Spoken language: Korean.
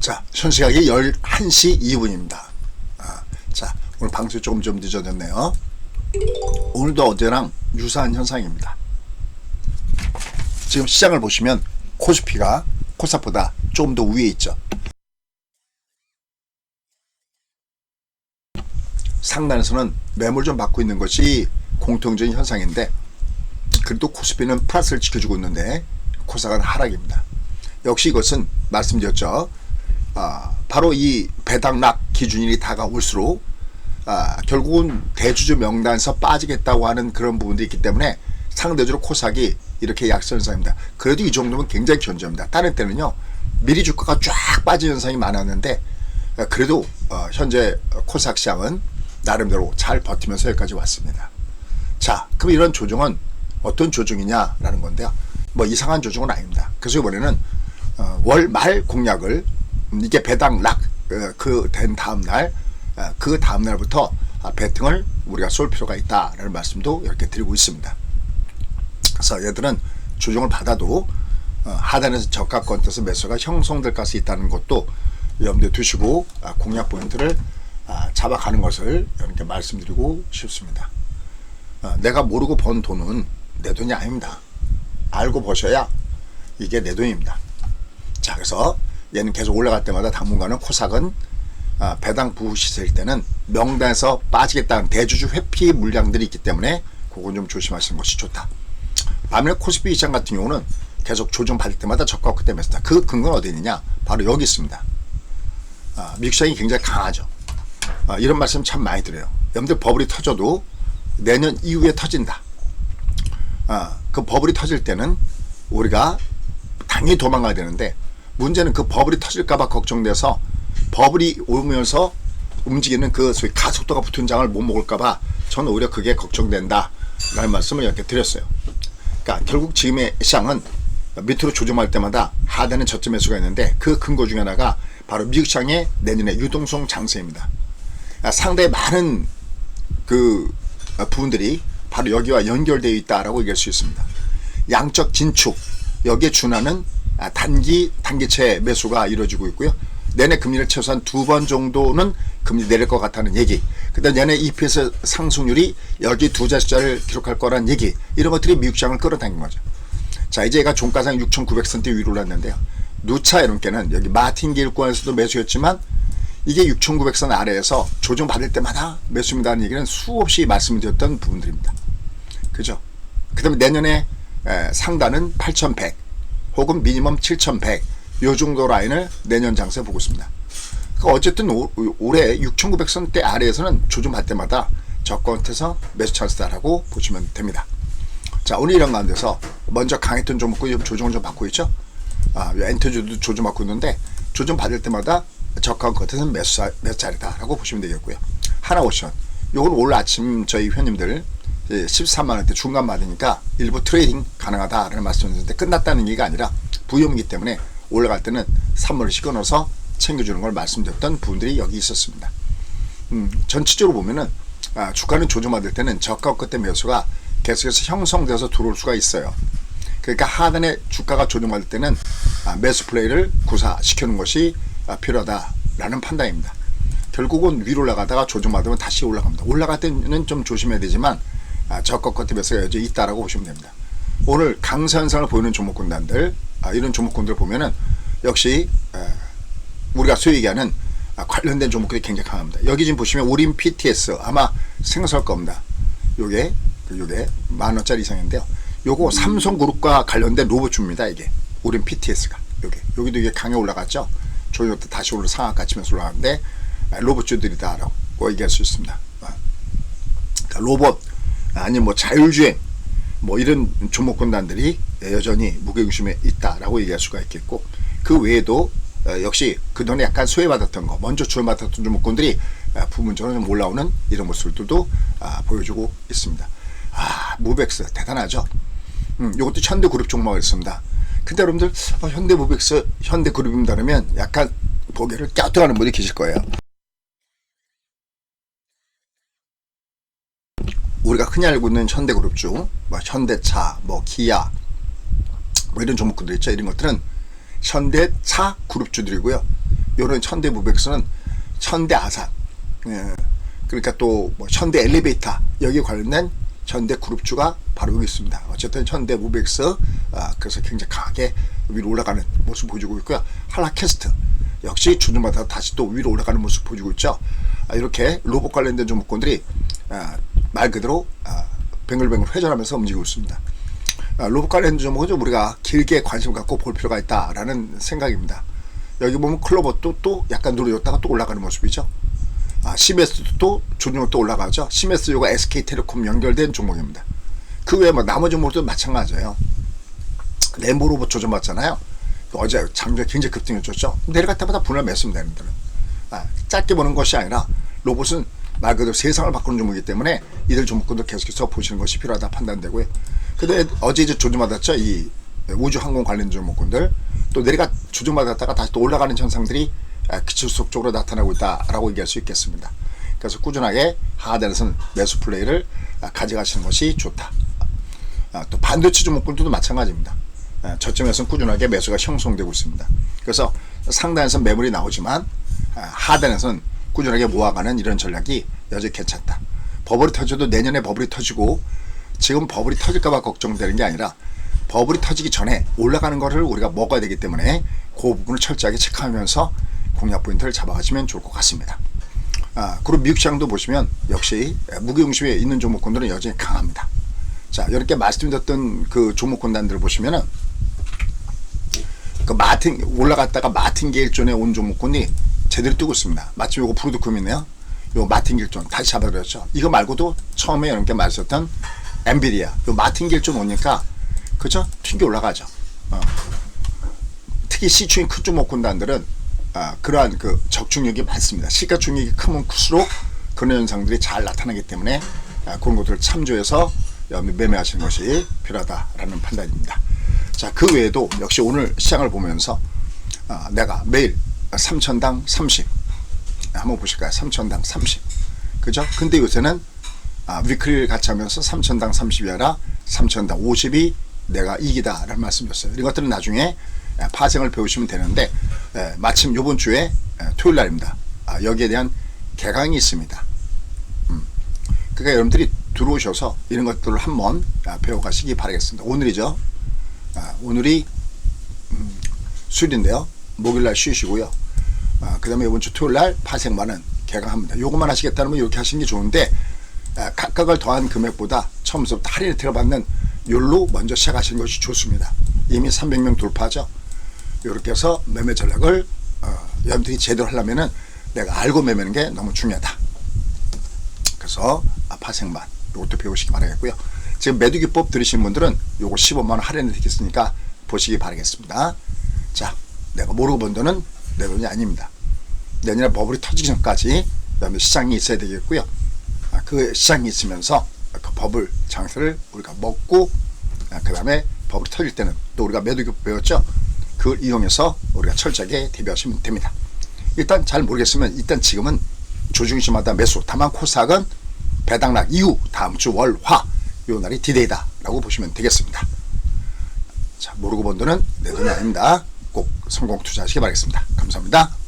자, 현 시각이 11시 2분입니다. 자, 오늘 방송이 조금 좀 늦어졌네요. 오늘도 어제랑 유사한 현상입니다. 지금 시장을 보시면 코스피가 코스닥보다 조금 더 위에 있죠. 상단에서는 매물 좀 받고 있는 것이 공통적인 현상인데, 그래도 코스피는 플러스를 지켜주고 있는데 코스닥은 하락입니다. 역시 이것은 말씀드렸죠. 바로 이 배당락 기준일이 다가올수록 결국은 대주주 명단에서 빠지겠다고 하는 그런 부분도 있기 때문에 상대적으로 코스닥이 이렇게 약세 현상입니다. 그래도 이 정도면 굉장히 견조합니다. 다른 때는요, 미리 주가가 쫙 빠진 현상이 많았는데, 그래도 현재 코스닥 시장은 나름대로 잘 버티면서 여기까지 왔습니다. 자, 그럼 이런 조정은 어떤 조정이냐라는 건데요, 뭐 이상한 조정은 아닙니다. 그래서 이번에는 월 말 공약을, 이게 배당락 된 다음날, 그 다음날부터 배팅을 우리가 쏠 필요가 있다라는 말씀도 이렇게 드리고 있습니다. 그래서 얘들은 조정을 받아도 하단에서 저가권 떠서 매수가 형성될 가능성이 있다는 것도 염두에 두시고 공략 포인트를 잡아가는 것을 이렇게 말씀드리고 싶습니다. 내가 모르고 번 돈은 내 돈이 아닙니다. 알고 버셔야 이게 내 돈입니다. 자, 그래서 얘는 계속 올라갈 때마다 당분간은 코스닥은 배당 부후 시세일 때는 명단에서 빠지겠다는 대주주 회피 물량들이 있기 때문에 그건 좀 조심하시는 것이 좋다. 반면에 코스피 시장 같은 경우는 계속 조정 받을 때마다 저가 그때 매수다. 그 근거는 어디 있느냐? 바로 여기 있습니다. 미국 시장이 굉장히 강하죠. 이런 말씀 참 많이 드려요. 여러분들 버블이 터져도 내년 이후에 터진다. 그 버블이 터질 때는 우리가 당연히 도망가야 되는데, 문제는 그 버블이 터질까봐 걱정돼서 버블이 오면서 움직이는 그 소위 가속도가 붙은 장을 못 먹을까봐 저는 오히려 그게 걱정된다 라는 말씀을 이렇게 드렸어요. 그러니까 결국 지금의 시장은 밑으로 조정할 때마다 하단에 저점 매수가 있는데, 그 근거 중에 하나가 바로 미국 시장의 내년의 유동성 장세입니다. 상당히 많은 그 부분들이 바로 여기와 연결되어 있다라고 얘기할 수 있습니다. 양적 진축, 여기에 준하는 단기채 매수가 이루어지고 있고요. 내내 금리를 최소한 2번 정도는 금리 내릴 것 같다는 얘기, 그다음 내내 EPS 상승률이 여기 두 자릿수를 기록할 거라는 얘기, 이런 것들이 미국 시장을 끌어당긴 거죠. 자, 이제 얘가 종가상 6,900선대 위로 올랐는데요, 누차 이런께는 여기 마틴길권에서도 매수였지만 이게 6,900선 아래에서 조정 받을 때마다 매수입니다는 얘기는 수없이 말씀드렸던 부분들입니다. 그죠? 그 다음에 내년에 상단은 8,100 혹은 미니멈 7,100 요 정도 라인을 내년 장세 보고 있습니다. 그러니까 어쨌든 올해 6,900선대 아래에서는 조정 받을 때마다 저가에서 매수 찬스다라고 보시면 됩니다. 자, 오늘 이런 가운데서 먼저 강했던 종목들이 조정을 좀 받고 있죠. 엔터주도 조정 받고 있는데, 조정 받을 때마다 저가 끝에서는 매수 자리다라고 보시면 되겠고요. 하나오션, 요건 오늘 아침 저희 회원님들 13만원대 중간 받으니까 일부 트레이딩 가능하다라는 말씀드렸는데, 끝났다는 얘기가 아니라 부위험이기 때문에 올라갈 때는 산물을 시켜넣어서 챙겨주는 걸 말씀드렸던 부분들이 여기 있었습니다. 전체적으로 보면은 주가는 조정받을 때는 저가 끝에 매수가 계속해서 형성돼서 들어올 수가 있어요. 그러니까 하단에 주가가 조정받을 때는 매수 플레이를 구사시키는 것이 필요하다라는 판단입니다. 결국은 위로 올라가다가 조정받으면 다시 올라갑니다. 올라갈 때는 좀 조심해야 되지만 저가 끝에 매수가 여전히 있다라고 보시면 됩니다. 오늘 강세 현상을 보이는 종목군단들, 이런 종목군들 보면은 역시 우리가 소위 얘기하는 관련된 종목들이 굉장히 강합니다. 여기 지금 보시면 우림 PTS 아마 생각할 겁니다. 요게 만원짜리 이상인데요, 요거 삼성그룹과 관련된 로봇주입니다. 이게 우림 PTS가 여기도 이게 강에 올라갔죠. 조정 때 다시 오늘 상한가 치면서 올라가는데 로봇주들이다라고 얘기할 수 있습니다. 그러니까 로봇 아니면 뭐 자율주행 뭐 이런 종목군단들이 여전히 무게중심에 있다라고 얘기할 수가 있겠고, 그 외에도 역시 그동안에 약간 소외받았던 거, 먼저 주목받았던 종목군들이 부분적으로 좀 올라오는 이런 모습들도 보여주고 있습니다. 무벡스 대단하죠. 이것도 현대그룹 종목이 있습니다. 근데 여러분들 현대무벡스 현대그룹입니다 그러면 약간 고개를 갸우뚱하는 분이 계실 거예요. 우리가 흔히 알고 있는 현대그룹주, 뭐 현대차, 뭐 기아, 뭐 이런 종목들 있죠. 이런 것들은 현대차 그룹주들이고요. 요런 현대무백스는 현대아산, 예, 그러니까 또 뭐 현대 엘리베이터 여기 관련된 현대 그룹주가 바로 여기 있습니다. 어쨌든 현대무백스, 그래서 굉장히 강하게 위로 올라가는 모습 보여주고 있고요. 한라캐스트 역시 주중마다 다시 또 위로 올라가는 모습 보여주고 있죠. 이렇게 로봇 관련된 종목군들이 말 그대로 뱅글뱅글 회전하면서 움직이고 있습니다. 로봇 관련된 종목은 좀 우리가 길게 관심 갖고 볼 필요가 있다라는 생각입니다. 여기 보면 클로버도 또 약간 누려졌다가 또 올라가는 모습이죠. 시메스도 또 조정으로 또 올라가죠. 시메스 요가 SK텔레콤 연결된 종목입니다. 그 외에 뭐 나머지 종목도 마찬가지예요. 램보 로봇 조정받잖아요. 어제 장중에 굉장히 급등해줬죠. 내려갔다마다 분할 매수면 되는 데는 짧게 보는 것이 아니라 로봇은 말 그대로 세상을 바꾸는 종목이기 때문에 이들 종목군도 계속해서 보시는 것이 필요하다 판단되고요. 근데 어제 이제 조정받았죠. 이 우주항공 관련 종목군들 또 내려가 조정받았다가 다시 또 올라가는 현상들이 기술속적으로 나타나고 있다라고 얘기할 수 있겠습니다. 그래서 꾸준하게 하단에서는 매수 플레이를 가져가시는 것이 좋다. 또 반도체 종목군들도 마찬가지입니다. 저점에서는 꾸준하게 매수가 형성되고 있습니다. 그래서 상단에서는 매물이 나오지만 하단에서는 꾸준하게 모아가는 이런 전략이 여전히 괜찮다. 버블이 터져도 내년에 버블이 터지고 지금 버블이 터질까봐 걱정되는 게 아니라 버블이 터지기 전에 올라가는 거를 우리가 먹어야 되기 때문에 그 부분을 철저하게 체크하면서 공략 포인트를 잡아가시면 좋을 것 같습니다. 그리고 미국 시장도 보시면 역시 무게중심에 있는 종목군들은 여전히 강합니다. 자, 이렇게 말씀드렸던 그 종목군단들을 보시면은 그 올라갔다가 마틴게일존에 온 종목군이 제대로 뜨고 있습니다. 마침 요거 브루드쿰이네요. 요 마틴게일존 다시 잡아드렸죠. 이거 말고도 처음에 이렇게 말했었던 엔비디아, 요 마틴게일존 오니까 그죠? 튕겨 올라가죠. 특히 시총이 큰 종목군단들은 그러한 그 적중력이 많습니다. 시가총액이 크면 클수록 그런 현상들이 잘 나타나기 때문에 그런 것들을 참조해서 매매하시는 것이 필요하다라는 판단입니다. 자, 그 외에도 역시 오늘 시장을 보면서 내가 매일 3천당 30 한번 보실까요? 3천당 30 그죠? 근데 요새는 위클리를 같이 하면서 3천당 30이 아니라 3천당 50이 내가 이기다 라는 말씀이었어요. 이런 것들은 나중에 파생을 배우시면 되는데 마침 요번 주에 토요일 날입니다. 여기에 대한 개강이 있습니다. 그러니까 여러분들이 들어오셔서 이런 것들을 한번 배워가시기 바라겠습니다. 오늘이죠. 오늘이 수요일인데요. 목요일날 쉬시고요. 그 다음에 이번 주 토요일날 파생만은 개강합니다. 요것만 하시겠다면 이렇게 하시는 게 좋은데 각각을 더한 금액보다 처음부터 할인을 들어받는 요로 먼저 시작하시는 것이 좋습니다. 이미 300명 돌파죠. 이렇게 해서 매매 전략을 여러분들이 제대로 하려면은 내가 알고 매매하는 게 너무 중요하다. 그래서 파생만 이것도 배우시기 바라겠고요. 지금 매도기법 들으신 분들은 요거 15만원 할인을 드리겠으니까 보시기 바라겠습니다. 자, 내가 모르고 본 돈은 내 돈이 아닙니다. 내년에 버블이 터지기 전까지 그다음에 시장이 있어야 되겠고요. 그 시장이 있으면서 그 버블 장세를 우리가 먹고 그 다음에 버블이 터질 때는 또 우리가 매도기법 배웠죠. 그걸 이용해서 우리가 철저하게 대비하시면 됩니다. 일단 잘 모르겠으면 일단 지금은 조중심마다 매수. 다만 코스닥은 배당락 이후 다음 주 월, 화 요 날이 디데이다 라고 보시면 되겠습니다. 자, 모르고 본 돈은 내 돈이 아닙니다. 꼭 성공 투자하시기 바라겠습니다. 감사합니다.